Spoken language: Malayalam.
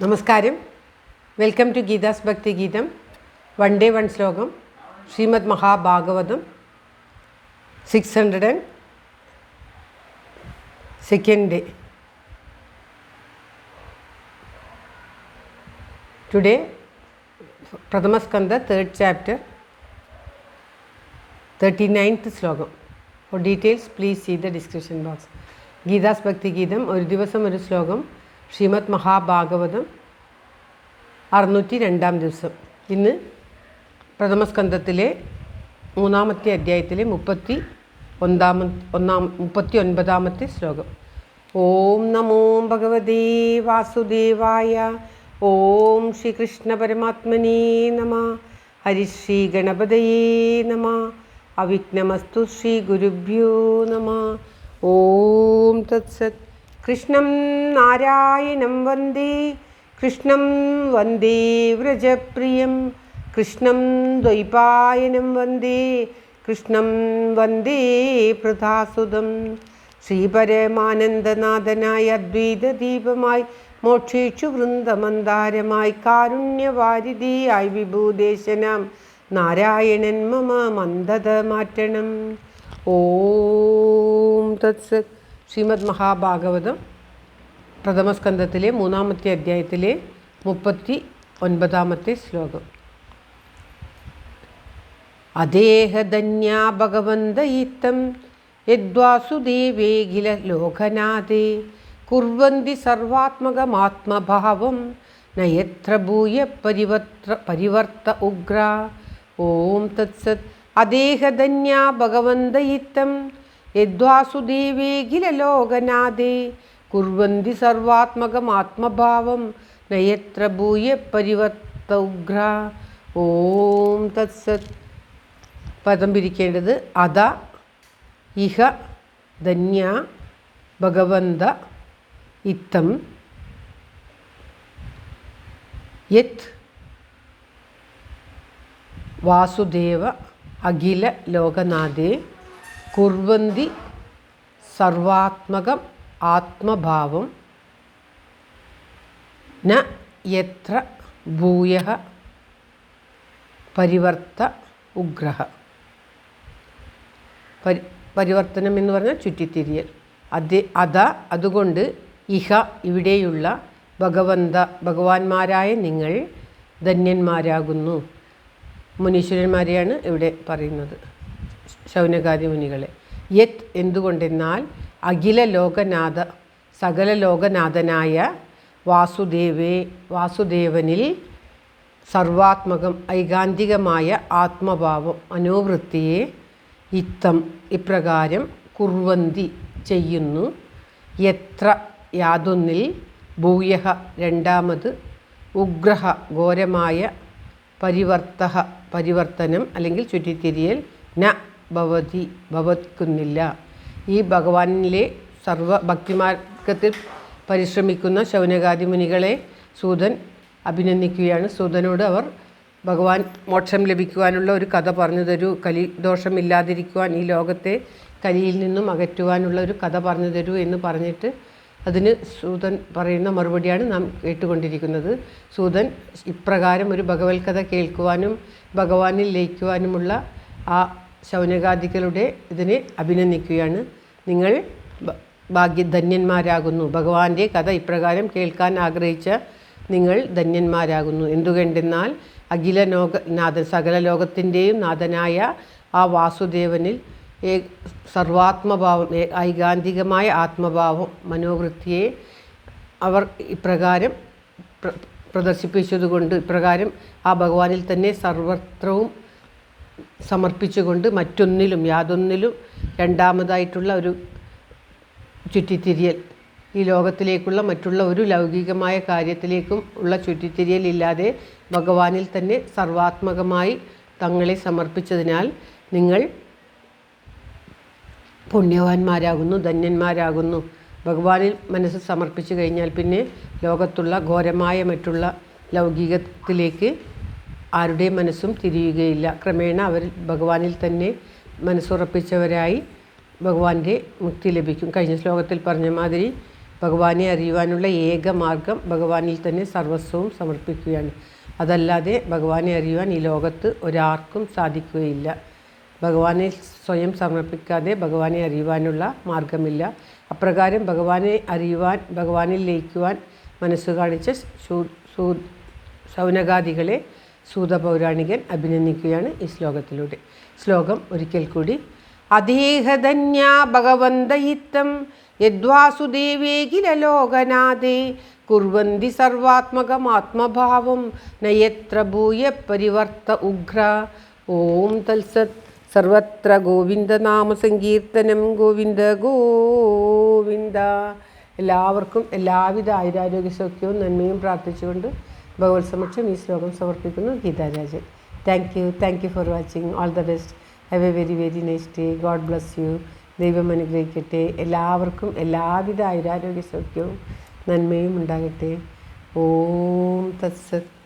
നമസ്കാരം. വെൽക്കം ടു ഗീതാസ് ഭക്തി ഗീതം. വൺ ഡേ വൺ ശ്ലോകം. Shrimad Mahabhagavatam 602nd day. Today, Pradhama Skanda, 3rd chapter, 39th ശ്ലോകം. For details, please see the description box. Geetha's ഭക്തി ഗീതം ഒരു ദിവസം ഒരു ശ്ലോകം. ശ്രീമദ് മഹാഭാഗവതം 602 ദിവസം. ഇന്ന് പ്രഥമസ്കന്ധത്തിലെ 3ാമത്തെ അധ്യായത്തിലെ 39ാമത്തെ ശ്ലോകം. ഓം നമോ ഭഗവതേ വാസുദേവായ. ഓം ശ്രീകൃഷ്ണ പരമാത്മനേ നമ. ഹരിശ്രീ ഗണപതയേ നമ. അവിഘ്നമസ്തു ശ്രീ ഗുരുഭ്യോ നമ. ഓം തത്സത്. കൃഷ്ണം നാരായണം വന്ദേ. കൃഷ്ണം വന്ദേ വ്രജപ്രിയം. കൃഷ്ണം ദ്വൈപായനം വന്ദേ. കൃഷ്ണം വന്ദേ പ്രധാസുതം. ശ്രീപരമാനന്ദനാഥനായ അദ്വൈതദീപമായി മോക്ഷേക്ഷു വൃന്ദമന്ദാരമായി കാരുണ്യവാരിധിയായി വിഭൂദേശനാം നാരായണൻ മമ മന്ദത മാറ്റണം. ഓം തത്സത്. ശ്രീമദ് മഹാഭാഗവതം പ്രഥമസ്കന്ധത്തിലെ 3ാമത്തെ അധ്യായത്തിലെ 39ാമത്തെ ശ്ലോകം. അദേഹധന്യാ ഭഗവന്തയിത്തം യദ്വാസുദേവേഖില ലോകനാഥേ കുർവന്തി സർവാത്മകമാത്മഭാവം നയത്ര ഭൂയ പരിവർത്ത ഉഗ്ര. ഓം തത്സത്. അദേഹധന്യാ ഭഗവന്തയിത്തം യദ്വാസുദേവേഖില ലോകനാഥേ കുർവന്തി സർവാത്മകമാത്മഭാവം നയത്ര ഭൂയ പരിവർത്ത ഉഗ്ര. ഓം തത്സത്. പദം പിരിക്കേണ്ടത് അത ഇഹ ധന്യ ഭഗവന്ത ഇത്തം യത് വാസുദേവ അഖില ലോകനാഥേ കുർവന്തി സർവാത്മകം ആത്മഭാവം ന യത്ര ഭൂയഃ പരിവർത്ത ഉഗ്രഹ. പരിവർത്തനം എന്ന് പറഞ്ഞാൽ ചുറ്റിത്തിരിയൽ. അതുകൊണ്ട് ഇഹ ഇവിടെയുള്ള ഭഗവാന്മാരായ നിങ്ങൾ ധന്യന്മാരാകുന്നു. മുനീശ്വരന്മാരെയാണ് ഇവിടെ പറയുന്നത്, ശൗനകാദി മുനികളെ. യത് എന്തുകൊണ്ടെന്നാൽ അഖില ലോകനാഥ സകല ലോകനാഥനായ വാസുദേവനിൽ സർവാത്മകം ഐകാന്തികമായ ആത്മഭാവം മനോവൃത്തിയെ ഇത്തം ഇപ്രകാരം കുർവന്തി ചെയ്യുന്നു. എത്ര യാതൊന്നിൽ ഭൂയഃ രണ്ടാമത് ഉഗ്രഹ ഘോരമായ പരിവർത്തനം അല്ലെങ്കിൽ ചുറ്റിത്തിരിയൽ ന ഭവതി ഭവത്കുന്നില്ല. ഈ ഭഗവാനിലെ സർവഭക്തിമാർഗത്തിൽ പരിശ്രമിക്കുന്ന ശൗനകാദി മുനികളെ സൂതൻ അഭിനന്ദിക്കുകയാണ്. സൂതനോട് അവർ ഭഗവാൻ മോക്ഷം ലഭിക്കുവാനുള്ള ഒരു കഥ പറഞ്ഞു തരൂ, കലിദോഷമില്ലാതിരിക്കുവാൻ, ഈ ലോകത്തെ കലിയിൽ നിന്നും അകറ്റുവാനുള്ള ഒരു കഥ പറഞ്ഞു തരൂ എന്ന് പറഞ്ഞിട്ട് അതിന് സൂതൻ പറയുന്ന മറുപടിയാണ് നാം കേട്ടുകൊണ്ടിരിക്കുന്നത്. സൂതൻ ഇപ്രകാരം ഒരു ഭഗവത് കഥ കേൾക്കുവാനും ഭഗവാനിൽ ലയിക്കുവാനുമുള്ള ആ ശൗനകാദികളുടെ ഇതിനെ അഭിനന്ദിക്കുകയാണ്. നിങ്ങൾ ഭാഗ്യധന്യന്മാരാകുന്നു. ഭഗവാന്റെ കഥ ഇപ്രകാരം കേൾക്കാൻ ആഗ്രഹിച്ച നിങ്ങൾ ധന്യന്മാരാകുന്നു. എന്തുകൊണ്ടെന്നാൽ അഖില ലോകനാഥൻ സകല ലോകത്തിൻ്റെയും നാഥനായ ആ വാസുദേവനിൽ സർവാത്മഭാവം ഐകാന്തികമായ ആത്മഭാവം മനോവൃത്തിയെ അവർ ഇപ്രകാരം പ്രദർശിപ്പിച്ചതുകൊണ്ട് ഇപ്രകാരം ആ ഭഗവാനിൽ തന്നെ സർവത്രവും സമർപ്പിച്ചുകൊണ്ട് മറ്റൊന്നിലും യാതൊന്നിലും രണ്ടാമതായിട്ടുള്ള ഒരു ചുറ്റിത്തിരിയൽ, ഈ ലോകത്തിലേക്കുള്ള മറ്റുള്ള ഒരു ലൗകികമായ കാര്യത്തിലേക്കും ഉള്ള ചുറ്റിത്തിരിയൽ ഇല്ലാതെ ഭഗവാനിൽ തന്നെ സർവാത്മകമായി തങ്ങളെ സമർപ്പിച്ചതിനാൽ നിങ്ങൾ പുണ്യവാന്മാരാകുന്നു, ധന്യന്മാരാകുന്നു. ഭഗവാനിൽ മനസ്സ് സമർപ്പിച്ചു കഴിഞ്ഞാൽ പിന്നെ ലോകത്തുള്ള ഘോരമായ മറ്റുള്ള ലൗകികത്തിലേക്ക് ആരുടെ മനസ്സും തിരിയുകയില്ല. ക്രമേണ അവർ ഭഗവാനിൽ തന്നെ മനസ്സുറപ്പിച്ചവരായി ഭഗവാന്റെ മുക്തി ലഭിക്കും. കഴിഞ്ഞ ശ്ലോകത്തിൽ പറഞ്ഞ മാതിരി ഭഗവാനെ അറിയുവാനുള്ള ഏക മാർഗം ഭഗവാനിൽ തന്നെ സർവസ്വവും സമർപ്പിക്കുകയാണ്. അതല്ലാതെ ഭഗവാനെ അറിയുവാൻ ഈ ലോകത്ത് ഒരാൾക്കും സാധിക്കുകയില്ല. ഭഗവാനെ സ്വയം സമർപ്പിക്കാതെ ഭഗവാനെ അറിയുവാനുള്ള മാർഗമില്ല. അപ്രകാരം ഭഗവാനെ അറിയുവാൻ, ഭഗവാനിൽ ലയിക്കുവാൻ മനസ്സ് കാണിച്ച ശൗനകാദികളെ സൂതപൗരാണികൻ അഭിനന്ദിക്കുകയാണ് ഈ ശ്ലോകത്തിലൂടെ. ശ്ലോകം ഒരിക്കൽ കൂടി. അദേഹധന്യ ഭഗവന്തയിത്തം യദ്വാസുദേവേ കില ലോകനാഥേ കുർവന്തി സർവാത്മകമാത്മഭാവം നയത്ര ഭൂയ പരിവർത്ത ഉഗ്ര. ഓം തത്സത്. സർവത്ര ഗോവിന്ദനാമസങ്കീർത്തനം. ഗോവിന്ദ ഗോവിന്ദ. എല്ലാവർക്കും എല്ലാവിധ ആയുരാരോഗ്യ സൗഖ്യവും നന്മയും പ്രാർത്ഥിച്ചുകൊണ്ട് ഭഗവത് സമക്ഷം ഈ ശ്ലോകം സമർപ്പിക്കുന്നു. Geetha Rajan. Thank you for watching. All the best. Have A very very nice day. God bless you. ദൈവം അനുഗ്രഹിക്കട്ടെ. എല്ലാവർക്കും എല്ലാവിധ ആയുരാരോഗ്യ സൗഖ്യവും നന്മയും ഉണ്ടാകട്ടെ. ഓം തത്സത്.